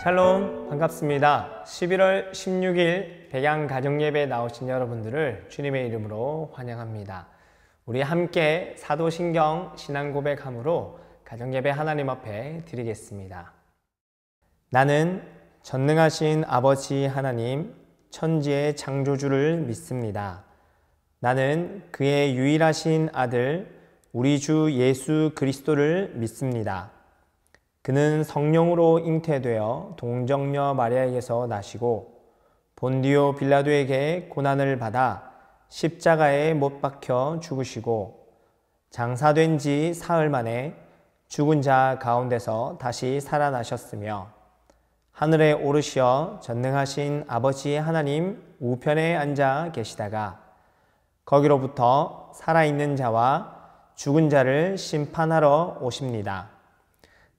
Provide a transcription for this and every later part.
샬롬, 반갑습니다. 11월 16일 백양 가정예배에 나오신 여러분들을 주님의 이름으로 환영합니다. 우리 함께 사도신경 신앙고백함으로 가정예배 하나님 앞에 드리겠습니다. 나는 전능하신 아버지 하나님, 천지의 창조주를 믿습니다. 나는 그의 유일하신 아들, 우리 주 예수 그리스도를 믿습니다. 그는 성령으로 잉태되어 동정녀 마리아에게서 나시고 본디오 빌라도에게 고난을 받아 십자가에 못 박혀 죽으시고 장사된 지 사흘 만에 죽은 자 가운데서 다시 살아나셨으며 하늘에 오르시어 전능하신 아버지 하나님 우편에 앉아 계시다가 거기로부터 살아있는 자와 죽은 자를 심판하러 오십니다.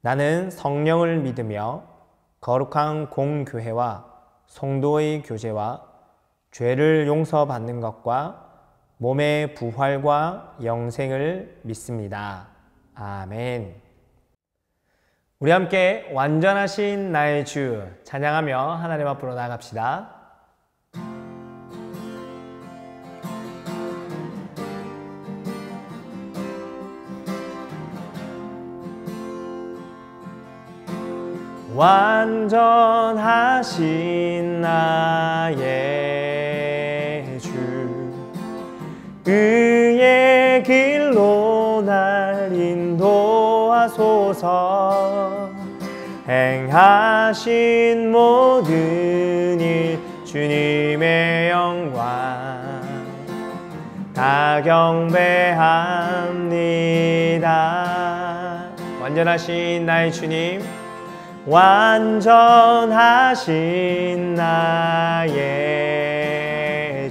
나는 성령을 믿으며 거룩한 공교회와 성도의 교제와 죄를 용서받는 것과 몸의 부활과 영생을 믿습니다. 아멘. 우리 함께 완전하신 나의 주 찬양하며 하나님 앞으로 나아갑시다. 완전하신 나의 주, 의의 길로 날 인도하소서. 행하신 모든 일 주님의 영광 다 경배합니다. 완전하신 나의 주님, 완전하신 나의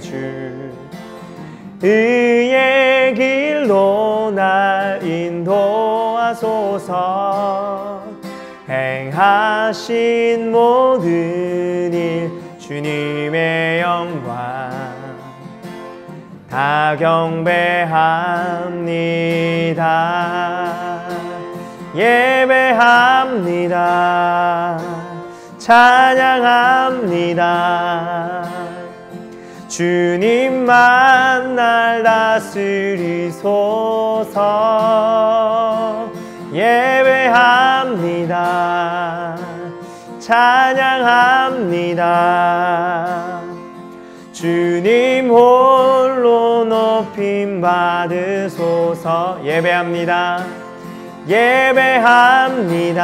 주, 의의 길로 날 인도하소서. 행하신 모든 일 주님의 영광 다 경배합니다. 예배합니다. 찬양합니다. 주님만 날 다스리소서. 예배합니다. 찬양합니다. 주님 홀로 높임 받으소서. 예배합니다. 예배합니다.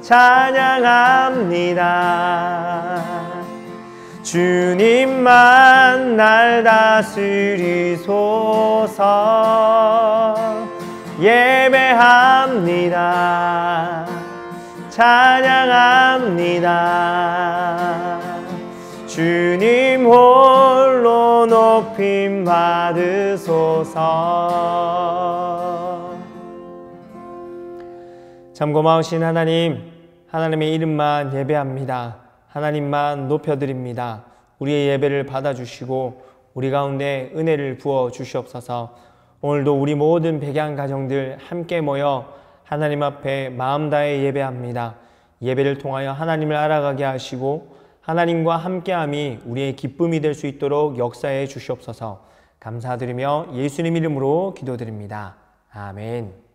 찬양합니다. 주님만 날 다스리소서. 예배합니다. 찬양합니다. 주님 홀로 높임 받으소서. 참 고마우신 하나님, 하나님의 이름만 예배합니다. 하나님만 높여드립니다. 우리의 예배를 받아주시고 우리 가운데 은혜를 부어 주시옵소서. 오늘도 우리 모든 백양 가정들 함께 모여 하나님 앞에 마음 다해 예배합니다. 예배를 통하여 하나님을 알아가게 하시고 하나님과 함께함이 우리의 기쁨이 될 수 있도록 역사해 주시옵소서. 감사드리며 예수님 이름으로 기도드립니다. 아멘.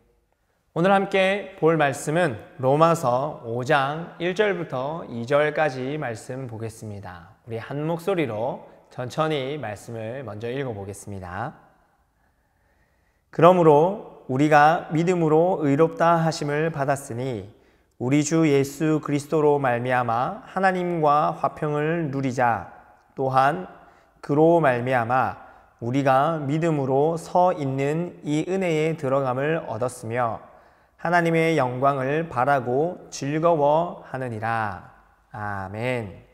오늘 함께 볼 말씀은 로마서 5장 1절부터 2절까지 말씀 보겠습니다. 우리 한 목소리로 천천히 말씀을 먼저 읽어보겠습니다. 그러므로 우리가 믿음으로 의롭다 하심을 받았으니 우리 주 예수 그리스도로 말미암아 하나님과 화평을 누리자. 또한 그로 말미암아 우리가 믿음으로 서 있는 이 은혜에 들어감을 얻었으며 하나님의 영광을 바라고 즐거워하느니라. 아멘.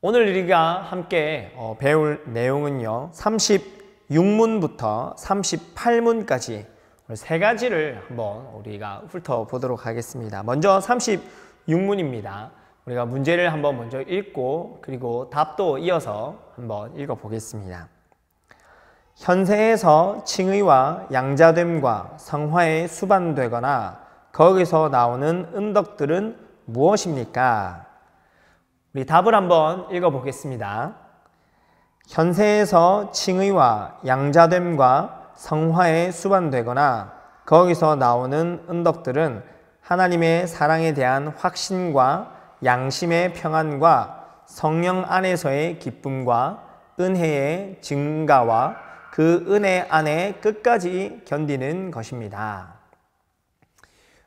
오늘 우리가 함께 배울 내용은요, 36문부터 38문까지 세 가지를 한번 우리가 훑어보도록 하겠습니다. 먼저 36문입니다. 우리가 문제를 한번 먼저 읽고 그리고 답도 이어서 한번 읽어보겠습니다. 현세에서 칭의와 양자됨과 성화에 수반되거나 거기서 나오는 은덕들은 무엇입니까? 우리 답을 한번 읽어보겠습니다. 현세에서 칭의와 양자됨과 성화에 수반되거나 거기서 나오는 은덕들은 하나님의 사랑에 대한 확신과 양심의 평안과 성령 안에서의 기쁨과 은혜의 증가와 그 은혜 안에 끝까지 견디는 것입니다.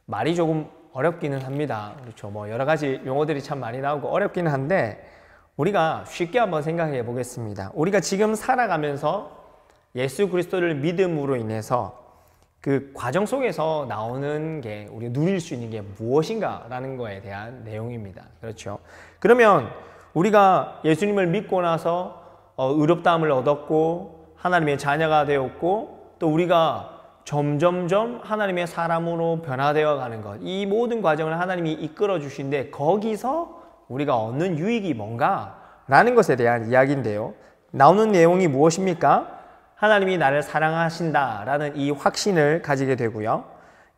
말이 조금 어렵기는 합니다. 그렇죠. 여러 가지 용어들이 참 많이 나오고 어렵기는 한데 우리가 쉽게 한번 생각해 보겠습니다. 우리가 지금 살아가면서 예수 그리스도를 믿음으로 인해서 그 과정 속에서 나오는 게 우리가 누릴 수 있는 게 무엇인가라는 거에 대한 내용입니다. 그렇죠. 그러면 우리가 예수님을 믿고 나서 의롭다함을 얻었고 하나님의 자녀가 되었고 또 우리가 점점점 하나님의 사람으로 변화되어 가는 것, 이 모든 과정을 하나님이 이끌어 주신데 거기서 우리가 얻는 유익이 뭔가? 라는 것에 대한 이야기인데요. 나오는 내용이 무엇입니까? 하나님이 나를 사랑하신다라는 이 확신을 가지게 되고요.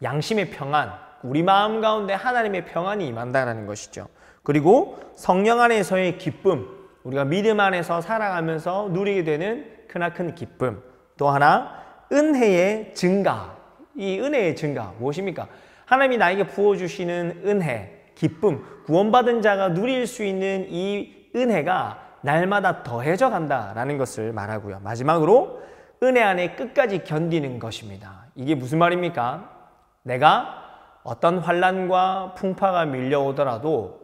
양심의 평안, 우리 마음 가운데 하나님의 평안이 임한다는 것이죠. 그리고 성령 안에서의 기쁨, 우리가 믿음 안에서 살아가면서 누리게 되는 크나큰 기쁨. 또 하나, 은혜의 증가. 이 은혜의 증가 무엇입니까? 하나님이 나에게 부어주시는 은혜, 기쁨, 구원받은 자가 누릴 수 있는 이 은혜가 날마다 더해져 간다라는 것을 말하고요. 마지막으로 은혜 안에 끝까지 견디는 것입니다. 이게 무슨 말입니까? 내가 어떤 환난과 풍파가 밀려오더라도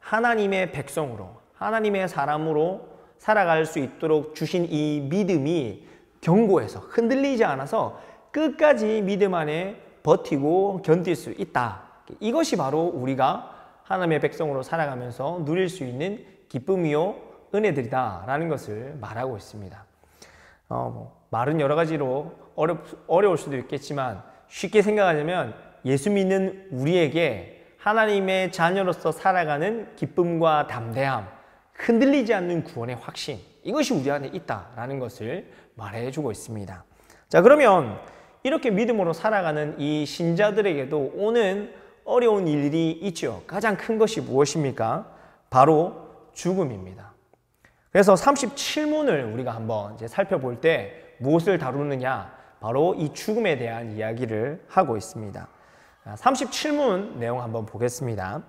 하나님의 백성으로, 하나님의 사람으로 살아갈 수 있도록 주신 이 믿음이 견고해서 흔들리지 않아서 끝까지 믿음 안에 버티고 견딜 수 있다. 이것이 바로 우리가 하나님의 백성으로 살아가면서 누릴 수 있는 기쁨이요 은혜들이다라는 것을 말하고 있습니다. 말은 여러 가지로 어려울 수도 있겠지만 쉽게 생각하자면 예수 믿는 우리에게 하나님의 자녀로서 살아가는 기쁨과 담대함, 흔들리지 않는 구원의 확신, 이것이 우리 안에 있다라는 것을 말해주고 있습니다. 자, 그러면 이렇게 믿음으로 살아가는 이 신자들에게도 오는 어려운 일이 있죠. 가장 큰 것이 무엇입니까? 바로 죽음입니다. 그래서 37문을 우리가 한번 이제 살펴볼 때 무엇을 다루느냐? 바로 이 죽음에 대한 이야기를 하고 있습니다. 37문 내용 한번 보겠습니다.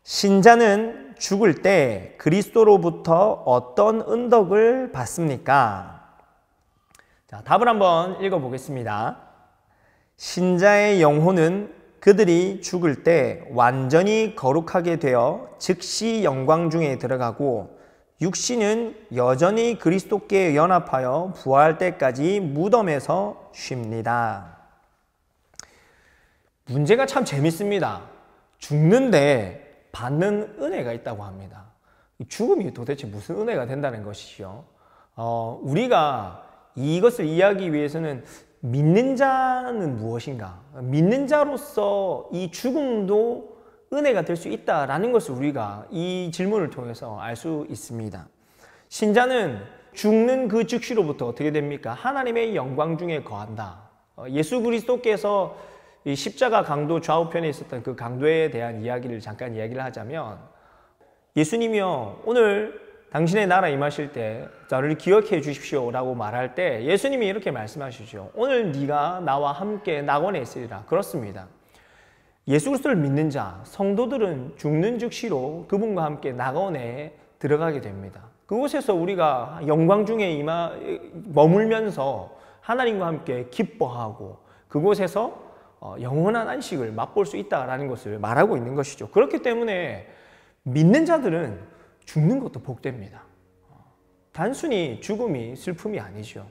신자는 죽을 때 그리스도로부터 어떤 은덕을 받습니까? 자, 답을 한번 읽어보겠습니다. 신자의 영혼은 그들이 죽을 때 완전히 거룩하게 되어 즉시 영광 중에 들어가고 육신은 여전히 그리스도께 연합하여 부활할 때까지 무덤에서 쉽니다. 문제가 참 재밌습니다. 죽는데 받는 은혜가 있다고 합니다. 죽음이 도대체 무슨 은혜가 된다는 것이죠. 우리가 이것을 이해하기 위해서는 믿는 자는 무엇인가? 믿는 자로서 이 죽음도 은혜가 될 수 있다라는 것을 우리가 이 질문을 통해서 알 수 있습니다. 신자는 죽는 그 즉시로부터 어떻게 됩니까? 하나님의 영광 중에 거한다. 예수 그리스도께서 이 십자가 강도 좌우편에 있었던 그 강도에 대한 이야기를 잠깐 이야기를 하자면 예수님이요, 오늘 당신의 나라 임하실 때 저를 기억해 주십시오 라고 말할 때 예수님이 이렇게 말씀하시죠. 오늘 네가 나와 함께 낙원에 있으리라. 그렇습니다. 예수 그리스도를 믿는 자, 성도들은 죽는 즉시로 그분과 함께 낙원에 들어가게 됩니다. 그곳에서 우리가 영광 중에 머물면서 하나님과 함께 기뻐하고 그곳에서 영원한 안식을 맛볼 수 있다는 것을 말하고 있는 것이죠. 그렇기 때문에 믿는 자들은 죽는 것도 복됩니다. 단순히 죽음이 슬픔이 아니죠.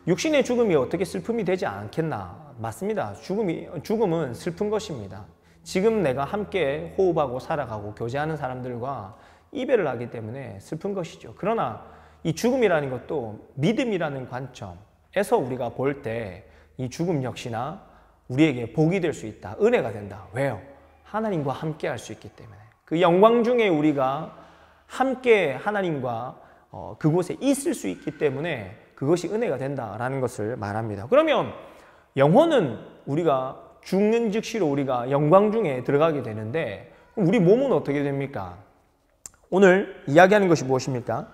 육신의 죽음이 어떻게 슬픔이 되지 않겠나? 맞습니다. 죽음은 슬픈 것입니다. 지금 내가 함께 호흡하고 살아가고 교제하는 사람들과 이별을 하기 때문에 슬픈 것이죠. 그러나 이 죽음이라는 것도 믿음이라는 관점에서 우리가 볼 때 이 죽음 역시나 우리에게 복이 될 수 있다. 은혜가 된다. 왜요? 하나님과 함께 할 수 있기 때문에. 그 영광 중에 우리가 함께 하나님과 그곳에 있을 수 있기 때문에 그 그것이 은혜가 된다라는 것을 말합니다. 그러면 영혼은 우리가 죽는 즉시로 우리가 영광 중에 들어가게 되는데 그럼 우리 몸은 어떻게 됩니까? 오늘 이야기하는 것이 무엇입니까?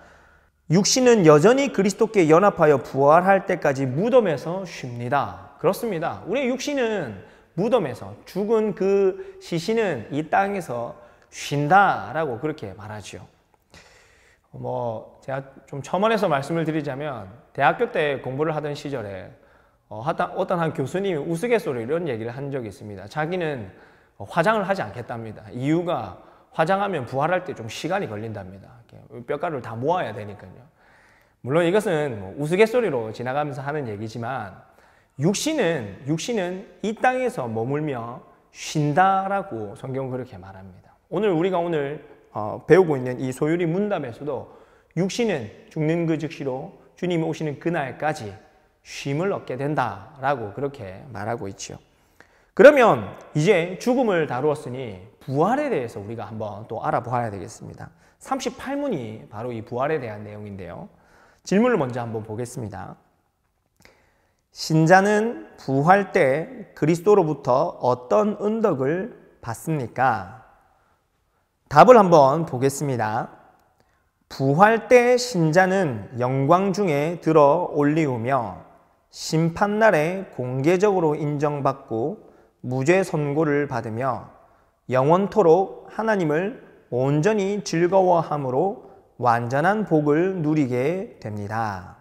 육신은 여전히 그리스도께 연합하여 부활할 때까지 무덤에서 쉽니다. 그렇습니다. 우리의 육신은 무덤에서 죽은 그 시신은 이 땅에서 쉰다라고 그렇게 말하죠. 제가 좀 첨언해서 말씀을 드리자면 대학교 때 공부를 하던 시절에 어떤 한 교수님이 우스갯소리로 이런 얘기를 한 적이 있습니다. 자기는 화장을 하지 않겠답니다. 이유가 화장하면 부활할 때 좀 시간이 걸린답니다. 뼈가루를 다 모아야 되니까요. 물론 이것은 우스갯소리로 지나가면서 하는 얘기지만 육신은 이 땅에서 머물며 쉰다라고 성경은 그렇게 말합니다. 우리가 배우고 있는 이 소유리 문답에서도 육신은 죽는 그 즉시로 주님이 오시는 그날까지 쉼을 얻게 된다라고 그렇게 말하고 있죠. 그러면 이제 죽음을 다루었으니 부활에 대해서 우리가 한번 또 알아보아야 되겠습니다. 38문이 바로 이 부활에 대한 내용인데요. 질문을 먼저 한번 보겠습니다. 신자는 부활 때 그리스도로부터 어떤 은덕을 받습니까? 답을 한번 보겠습니다. 부활 때 신자는 영광 중에 들어 올리우며 심판날에 공개적으로 인정받고 무죄 선고를 받으며 영원토록 하나님을 온전히 즐거워함으로 완전한 복을 누리게 됩니다.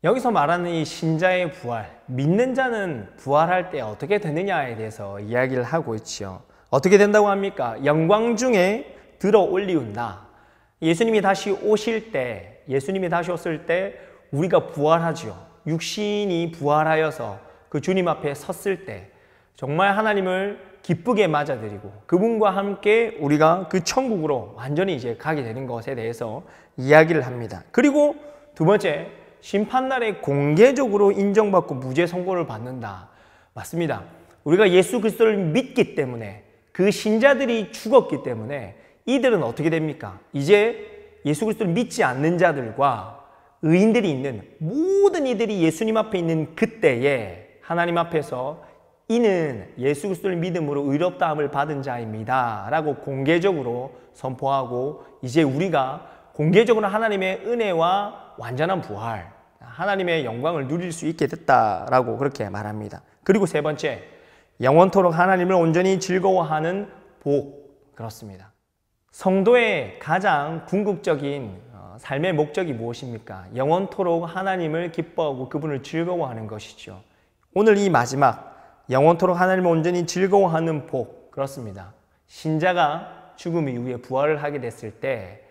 여기서 말하는 이 신자의 부활, 믿는 자는 부활할 때 어떻게 되느냐에 대해서 이야기를 하고 있죠. 어떻게 된다고 합니까? 영광 중에 들어 올리운다. 예수님이 다시 오실 때, 우리가 부활하죠. 육신이 부활하여서 그 주님 앞에 섰을 때 정말 하나님을 기쁘게 맞아들이고 그분과 함께 우리가 그 천국으로 완전히 이제 가게 되는 것에 대해서 이야기를 합니다. 그리고 두 번째, 심판날에 공개적으로 인정받고 무죄 선고를 받는다. 맞습니다. 우리가 예수 그리스도를 믿기 때문에 그 신자들이 죽었기 때문에 이들은 어떻게 됩니까? 이제 예수 그리스도를 믿지 않는 자들과 의인들이 있는 모든 이들이 예수님 앞에 있는 그때에 하나님 앞에서 이는 예수 그리스도를 믿음으로 의롭다함을 받은 자입니다 라고 공개적으로 선포하고 이제 우리가 공개적으로 하나님의 은혜와 완전한 부활, 하나님의 영광을 누릴 수 있게 됐다라고 그렇게 말합니다. 그리고 세 번째, 영원토록 하나님을 온전히 즐거워하는 복. 그렇습니다. 성도의 가장 궁극적인 삶의 목적이 무엇입니까? 영원토록 하나님을 기뻐하고 그분을 즐거워하는 것이죠. 오늘 이 마지막 영원토록 하나님을 온전히 즐거워하는 복. 그렇습니다. 신자가 죽음 이후에 부활을 하게 됐을 때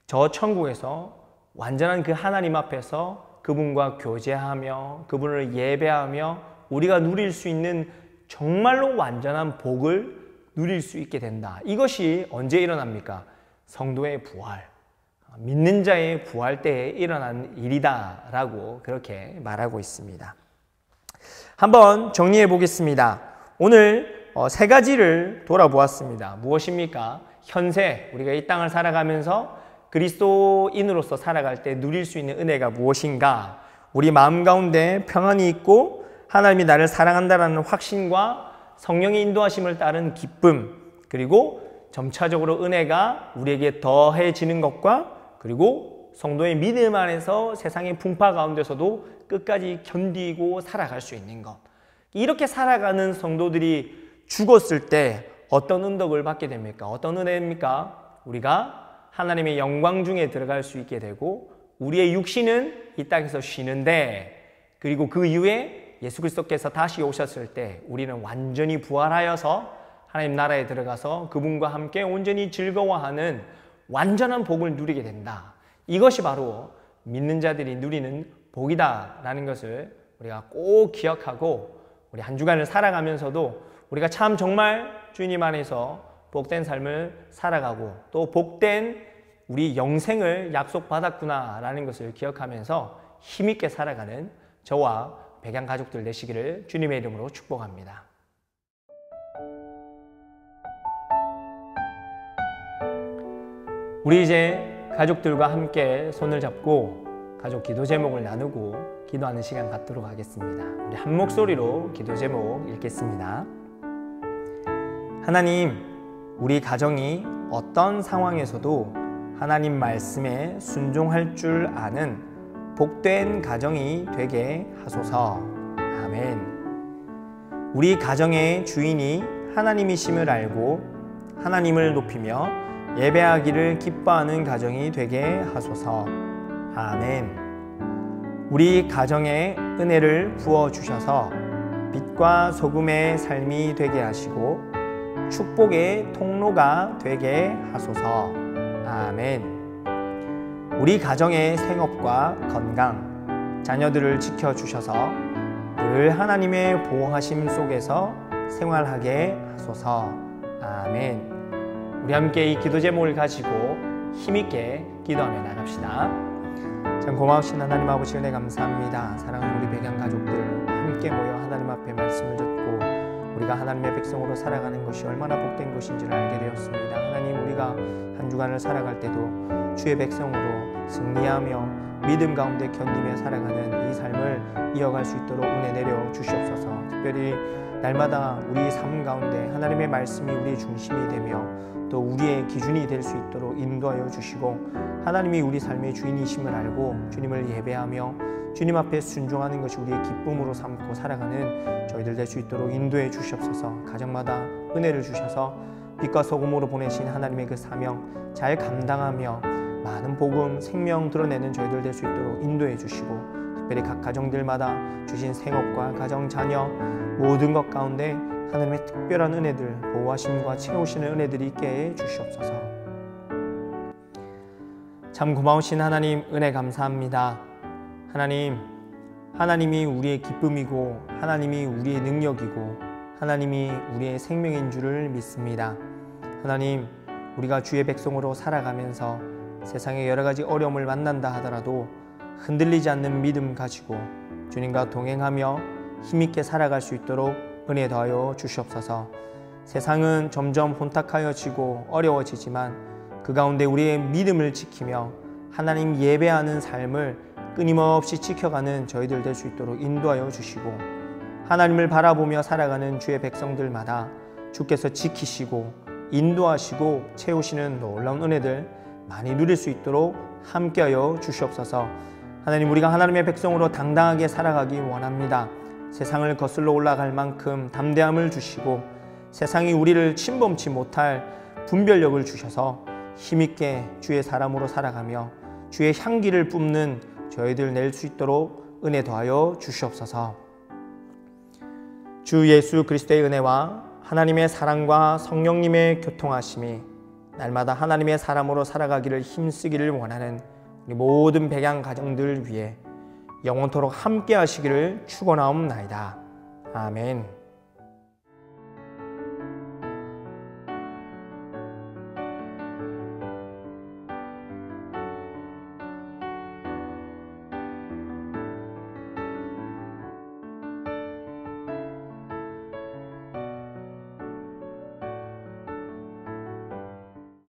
저 천국에서 완전한 그 하나님 앞에서 그분과 교제하며 그분을 예배하며 우리가 누릴 수 있는 정말로 완전한 복을 누릴 수 있게 된다. 이것이 언제 일어납니까? 성도의 부활, 믿는 자의 부활 때에 일어난 일이다 라고 그렇게 말하고 있습니다. 한번 정리해 보겠습니다. 오늘 세 가지를 돌아보았습니다. 무엇입니까? 현세, 우리가 이 땅을 살아가면서 그리스도인으로서 살아갈 때 누릴 수 있는 은혜가 무엇인가? 우리 마음 가운데 평안이 있고 하나님이 나를 사랑한다는 확신과 성령의 인도하심을 따른 기쁨, 그리고 점차적으로 은혜가 우리에게 더해지는 것과 그리고 성도의 믿음 안에서 세상의 풍파 가운데서도 끝까지 견디고 살아갈 수 있는 것. 이렇게 살아가는 성도들이 죽었을 때 어떤 은덕을 받게 됩니까? 어떤 은혜입니까? 우리가 하나님의 영광 중에 들어갈 수 있게 되고 우리의 육신은 이 땅에서 쉬는데 그리고 그 이후에 예수 그리스도께서 다시 오셨을 때 우리는 완전히 부활하여서 하나님 나라에 들어가서 그분과 함께 온전히 즐거워하는 완전한 복을 누리게 된다. 이것이 바로 믿는 자들이 누리는 복이다라는 것을 우리가 꼭 기억하고 우리 한 주간을 살아가면서도 우리가 참 정말 주님 안에서 복된 삶을 살아가고 또 복된 우리 영생을 약속받았구나라는 것을 기억하면서 힘있게 살아가는 저와 백양 가족들 되시기를 주님의 이름으로 축복합니다. 우리 이제 가족들과 함께 손을 잡고 가족 기도 제목을 나누고 기도하는 시간 갖도록 하겠습니다. 우리 한 목소리로 기도 제목 읽겠습니다. 하나님, 우리 가정이 어떤 상황에서도 하나님 말씀에 순종할 줄 아는 복된 가정이 되게 하소서. 아멘. 우리 가정의 주인이 하나님이심을 알고 하나님을 높이며 예배하기를 기뻐하는 가정이 되게 하소서. 아멘. 우리 가정에 은혜를 부어주셔서 빛과 소금의 삶이 되게 하시고 축복의 통로가 되게 하소서. 아멘. 우리 가정의 생업과 건강, 자녀들을 지켜주셔서 늘 하나님의 보호하심 속에서 생활하게 하소서. 아멘. 우리 함께 이 기도 제목을 가지고 힘있게 기도하며 나갑시다. 참 고마우신 하나님 아버지 은혜 감사합니다. 사랑하는 우리 백양 가족들 함께 모여 하나님 앞에 말씀을 듣고 우리가 하나님의 백성으로 살아가는 것이 얼마나 복된 것인지를 알게 되었습니다. 하나님, 우리가 한 주간을 살아갈 때도 주의 백성으로 승리하며 믿음 가운데 견디며 살아가는 이 삶을 이어갈 수 있도록 은혜 내려 주시옵소서. 특별히 날마다 우리 삶 가운데 하나님의 말씀이 우리의 중심이 되며 또 우리의 기준이 될 수 있도록 인도하여 주시고 하나님이 우리 삶의 주인이심을 알고 주님을 예배하며 주님 앞에 순종하는 것이 우리의 기쁨으로 삼고 살아가는 저희들 될 수 있도록 인도해 주시옵소서. 가정마다 은혜를 주셔서 빛과 소금으로 보내신 하나님의 그 사명 잘 감당하며 많은 복음, 생명 드러내는 저희들 될 수 있도록 인도해 주시고 특별히 각 가정들마다 주신 생업과 가정, 자녀 모든 것 가운데 하나님의 특별한 은혜들, 보호하심과 채우시는 은혜들이 있게 해 주시옵소서. 참 고마우신 하나님 은혜 감사합니다. 하나님, 하나님이 우리의 기쁨이고 하나님이 우리의 능력이고 하나님이 우리의 생명인 줄을 믿습니다. 하나님, 우리가 주의 백성으로 살아가면서 세상에 여러 가지 어려움을 만난다 하더라도 흔들리지 않는 믿음 가지고 주님과 동행하며 힘있게 살아갈 수 있도록 은혜 더하여 주시옵소서. 세상은 점점 혼탁하여지고 어려워지지만 그 가운데 우리의 믿음을 지키며 하나님 예배하는 삶을 끊임없이 지켜가는 저희들 될 수 있도록 인도하여 주시고 하나님을 바라보며 살아가는 주의 백성들마다 주께서 지키시고 인도하시고 채우시는 놀라운 은혜들 많이 누릴 수 있도록 함께하여 주시옵소서. 하나님, 우리가 하나님의 백성으로 당당하게 살아가기 원합니다. 세상을 거슬러 올라갈 만큼 담대함을 주시고 세상이 우리를 침범치 못할 분별력을 주셔서 힘있게 주의 사람으로 살아가며 주의 향기를 뿜는 저희들 낼 수 있도록 은혜 더하여 주시옵소서. 주 예수 그리스도의 은혜와 하나님의 사랑과 성령님의 교통하심이 날마다 하나님의 사람으로 살아가기를 힘쓰기를 원하는 우리 모든 백양 가정들 위해 영원토록 함께 하시기를 축원하옵나이다. 아멘.